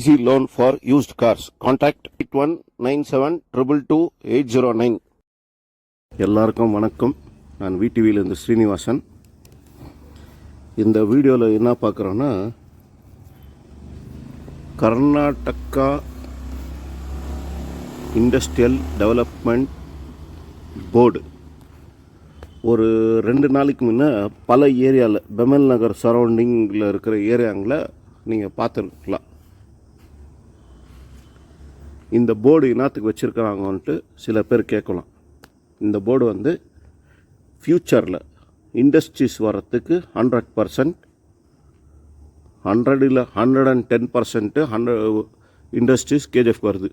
Easy loan for used cars. Contact 8197222809. எல்லாருக்கும் வணக்கம். நான் VTVலேருந்து ஸ்ரீனிவாசன். இந்த வீடியோவில் என்ன பார்க்குறோன்னா, கர்நாடகா இண்டஸ்ட்ரியல் டெவலப்மெண்ட் போர்டு ஒரு 2 நாளைக்கு முன்னே பல ஏரியாவில் பெமல் நகர் சரௌண்டிங்கில் இருக்கிற ஏரியாங்களை நீங்கள் பார்த்துருக்கலாம். இந்த போர்டு என்னத்துக்கு வச்சுருக்கிறாங்கன்ட்டு சில பேர் கேட்கலாம். இந்த போர்டு வந்து ஃப்யூச்சரில் இண்டஸ்ட்ரீஸ் வரத்துக்கு 100%, 110% 100 இண்டஸ்ட்ரீஸ் கேஜிஎஃப் வருது.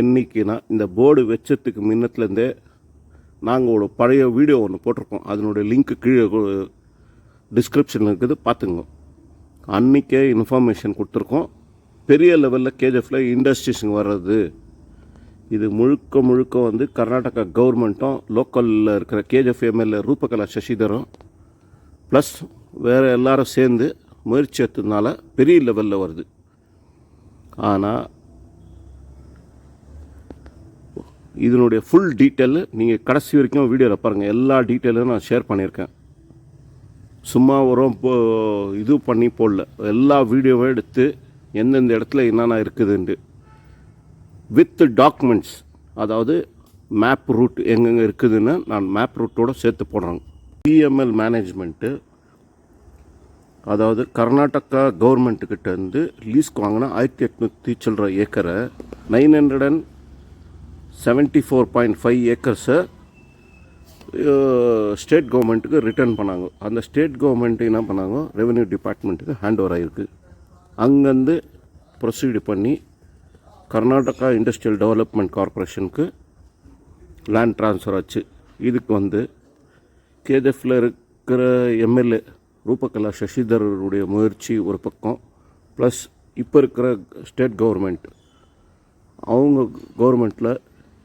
என்றைக்குன்னா இந்த போர்டு வச்சதுக்கு முன்னத்துலேருந்தே நாங்கள் ஒரு பழைய வீடியோ ஒன்று போட்டிருக்கோம். அதனுடைய லிங்க்கு கீழே டிஸ்கிரிப்ஷனில் இருக்குது, பார்த்துங்க. அன்றைக்கே இன்ஃபர்மேஷன் கொடுத்துருக்கோம். பெரிய லெவலில் கேஜிஎஃப்பில் இண்டஸ்ட்ரீஸுங்க வர்றது இது முழுக்க வந்து கர்நாடகா கவர்மெண்ட்டும் லோக்கலில் இருக்கிற கேஜிஎஃப் எம்எல்ஏ ரூபகலா சசிதரும் ப்ளஸ் வேறு எல்லாரும் சேர்ந்து முயற்சி எடுத்ததுனால பெரிய லெவலில் வருது. ஆனால் இதனுடைய ஃபுல் டீட்டெயில் நீங்கள் கடைசி வரைக்கும் வீடியோவில் பாருங்கள். எல்லா டீட்டெயிலும் நான் ஷேர் பண்ணியிருக்கேன். சும்மா வரும் இது பண்ணி போடல, எல்லா வீடியோவும் எடுத்து எந்தெந்த இடத்துல என்னென்ன இருக்குதுன்ட்டு வித் டாக்குமெண்ட்ஸ், அதாவது மேப் ரூட் எங்கெங்கே இருக்குதுன்னு நான் மேப் ரூட்டோடு சேர்த்து போடுறேங்க. பிஎம்எல் மேனேஜ்மெண்ட்டு, அதாவது கர்நாடகா கவர்மெண்ட்டுக்கிட்ட இருந்து லீஸ்க்கு வாங்கினா 1800 சில்லற ஏக்கரை 974.5 ஏக்கர்ஸை ஸ்டேட் கவர்மெண்ட்டுக்கு ரிட்டர்ன் பண்ணாங்க. அந்த ஸ்டேட் கவர்மெண்ட்டு என்ன பண்ணாங்க, ரெவென்யூ டிபார்ட்மெண்ட்டுக்கு ஹேண்ட் ஓவர் ஆகிருக்கு. அங்கேருந்து ப்ரொசீடு பண்ணி கர்நாடகா இண்டஸ்ட்ரியல் டெவலப்மெண்ட் கார்பரேஷனுக்கு லேண்ட் ட்ரான்ஸ்ஃபர் ஆச்சு. இதுக்கு வந்து கேஜிஎஃப்பில் இருக்கிற எம்எல்ஏ ரூபகலா சசிதருடைய முயற்சி ஒரு பக்கம், ப்ளஸ் இப்போ இருக்கிற ஸ்டேட் கவர்மெண்ட் அவங்க கவர்மெண்ட்டில்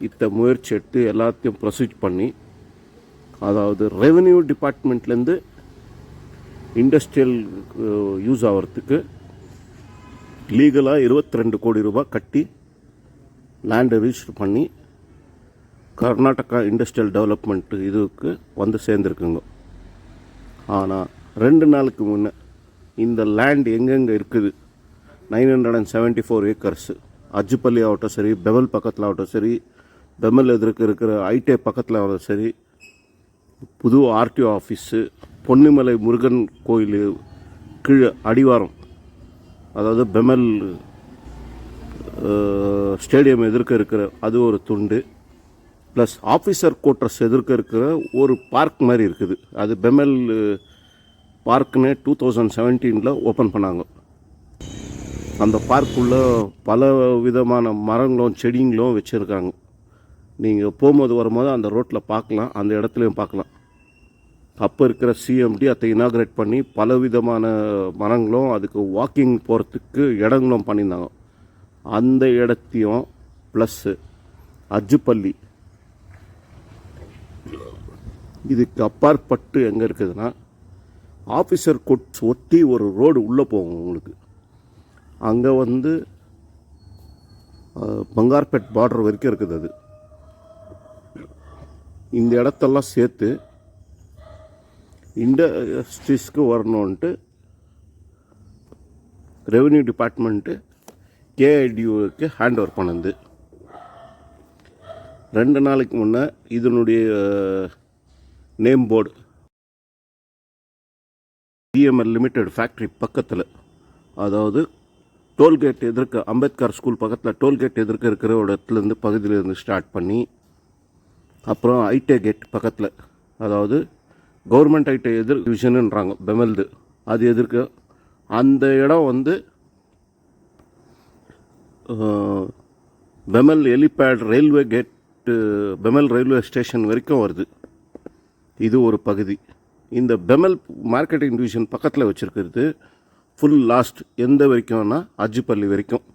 இத்த முயற்சி எடுத்து எல்லாத்தையும் ப்ரொசீட் பண்ணி, அதாவது ரெவென்யூ டிபார்ட்மெண்ட்லேருந்து இண்டஸ்ட்ரியல் யூஸ் ஆகிறதுக்கு லீகலாக 22 கோடி ரூபாய் கட்டி லேண்டை ரிஜிஸ்டர் பண்ணி கர்நாடகா இண்டஸ்ட்ரியல் டெவலப்மெண்ட் இதுக்கு வந்து சேர்ந்துருக்குங்க. ஆனால் 2 நாளுக்கு முன்னே இந்த லேண்ட் எங்கெங்கே இருக்குது, 974 ஏக்கர்ஸு அஜுப்பள்ளி ஆகட்டும் சரி, பெமல் பக்கத்தில் ஆகட்டும் சரி, பெமல் எதிர்க்க இருக்கிற ஐடே பக்கத்தில் ஆகட்டும் சரி, புது ஆர்டிஓ ஆஃபீஸு, பொன்னிமலை முருகன் கோயில் கீழே அடிவாரம், அதாவது பெமல் ஸ்டேடியம் எதிர்க்க இருக்கிற அது ஒரு துண்டு, ப்ளஸ் ஆஃபீஸர் குவார்ட்டர்ஸ் எதிர்க்க இருக்கிற ஒரு பார்க் மாதிரி இருக்குது. அது பெமல் பார்க்குன்னு 2017 ஓப்பன் பண்ணாங்க. அந்த பார்க்குள்ளே பல விதமான மரங்களும் செடிங்களும் வச்சுருக்காங்க. நீங்கள் போகும்போது வரும்போது அந்த ரோட்டில் பார்க்கலாம், அந்த இடத்துலையும் பார்க்கலாம். அப்போ இருக்கிற சிஎம்டி அதை இனாக்ரேட் பண்ணி பல விதமான மரங்களும் அதுக்கு வாக்கிங் போகிறதுக்கு இடங்களும் பண்ணியிருந்தாங்க. அந்த இடத்தையும் ப்ளஸ்ஸு அஜுப்பள்ளி இதுக்கு அப்பாற்பட்டு எங்கே இருக்குதுன்னா, ஆஃபீஸர் கோட்ஸ் ஒட்டி ஒரு ரோடு உள்ளே போகும் உங்களுக்கு. அங்கே வந்து பங்கார்பேட் பார்டர் வரைக்கும் இருக்குது. அது இந்த இடத்தெல்லாம் சேர்த்து இண்டஸ்ட்ரீஸ்க்கு வரணுன்ட்டு ரெவென்யூ டிபார்ட்மெண்ட்டு கேஐடியூக்கு ஹேண்ட் ஓவர் பண்ணுது. 2 நாளைக்கு முன்னே இதனுடைய name board PML limited factory பக்கத்தில், அதாவது டோல்கேட் எதிர்க்க அம்பேத்கர் ஸ்கூல் பக்கத்தில் டோல்கேட் எதிர்க்க இருக்கிற இடத்துலேருந்து பகுதியிலேருந்து ஸ்டார்ட் பண்ணி, அப்புறம் ஐடே கேட் பக்கத்தில், அதாவது கவர்மெண்ட் ஐட்டை டிவிஷனுன்றாங்க பெமல்து, அது எதிர்க்க அந்த இடம் வந்து பெமல் எலிபேட் ரயில்வே கேட்டு பெமல் ரயில்வே ஸ்டேஷன் வரைக்கும் வருது. இது ஒரு பகுதி. இந்த பெமல் மார்க்கெட்டிங் டிவிஷன் பக்கத்தில் வச்சுருக்கிறது ஃபுல் லாஸ்ட் எந்த வரைக்கும்னா அஜுப்பள்ளி வரைக்கும்.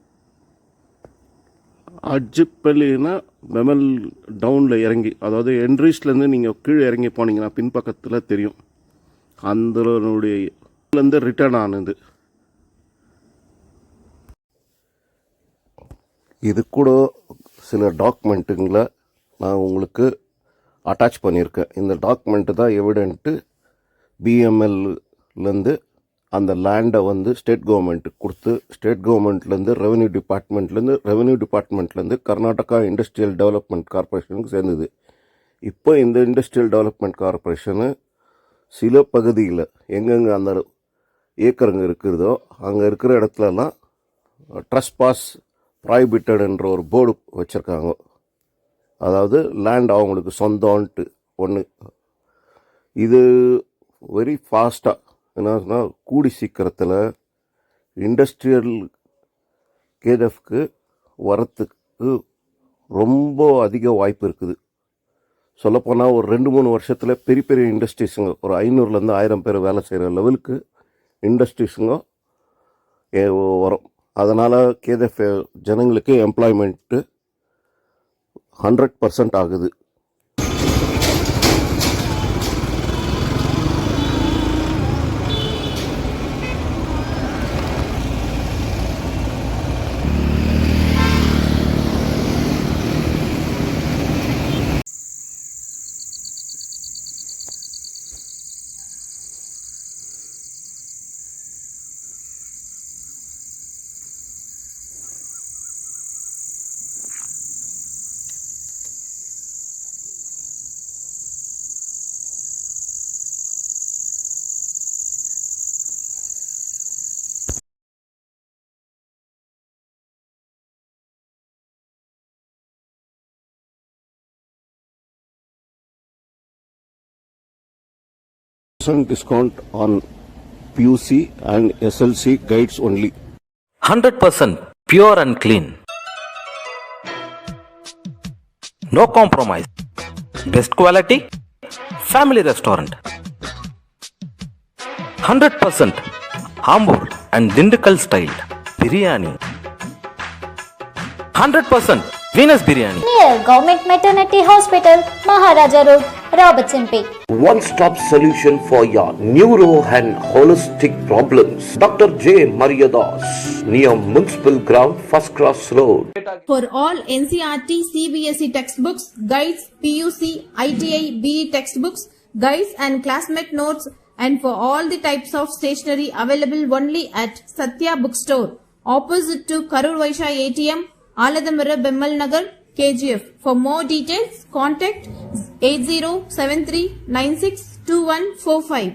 அஜுப்பள்ளினா பெமல் டவுனில் இறங்கி, அதாவது என்ட்ரீஸ்லேருந்து நீங்கள் கீழே இறங்கி போனீங்கன்னா பின்பக்கத்தில் தெரியும். அந்தனுடைய ரிட்டர்ன் ஆனது இது கூட சில டாக்குமெண்ட்டுங்களை நான் உங்களுக்கு அட்டாச் பண்ணியிருக்கேன். இந்த டாக்குமெண்ட்டு தான் எவிடென்ட்டு பிஎம்எல்லேருந்து அந்த லேண்டை வந்து ஸ்டேட் கவர்மெண்ட்டுக்கு கொடுத்து, ஸ்டேட் கவர்மெண்ட்லேருந்து ரெவென்யூ டிபார்ட்மெண்ட்லேருந்து கர்நாடகா இண்டஸ்ட்ரியல் டெவலப்மெண்ட் கார்பரேஷனுக்கு சேர்ந்தது. இப்போ இந்த இண்டஸ்ட்ரியல் டெவலப்மெண்ட் கார்பரேஷனு சில பகுதியில் எங்கெங்கே அந்த ஏக்கருங்க இருக்கிறதோ அங்கே இருக்கிற இடத்துலலாம் ட்ரஸ்பாஸ் ப்ராய்பிட்டட்ன்ற ஒரு போர்டு வச்சுருக்காங்க. அதாவது லேண்ட் அவங்களுக்கு சொந்தம்ன்ட்டு ஒன்று. இது வெரி ஃபாஸ்ட்டாக என்ன கூடி சீக்கிரத்தில் இண்டஸ்ட்ரியல் கேஜெஃப்க்கு வரத்துக்கு ரொம்ப அதிக வாய்ப்பு இருக்குது. சொல்லப்போனால் ஒரு 2-3 வருஷத்தில் பெரிய பெரிய இண்டஸ்ட்ரீஸுங்க, ஒரு 500லேருந்து 1000 பேர் வேலை செய்கிற லெவலுக்கு இண்டஸ்ட்ரீஸுங்க வரும். அதனால் கேஜெஃப் ஜனங்களுக்கு எம்ப்ளாய்மெண்ட்டு 100% ஆகுது. Discount on PUC and SLC guides only. 100% pure and clean. No compromise. Best quality. Family restaurant. 100% Ambur and Dindigul style biryani. 100% Venus biryani. Near Government Maternity Hospital, Maharaja Road, Robertson Peak. One-stop solution for your neuro and holistic problems. Dr. J. Mariadas, near Municipal Ground, First Cross Road. For all NCERT, CBSE textbooks, guides, PUC, ITI, BE textbooks, guides and classmate notes, and for all the types of stationery available only at Satya Bookstore, opposite to Karur Vaishya ATM, Aladamara Bemmal Nagar, KGF. For more details, contact 8073962145.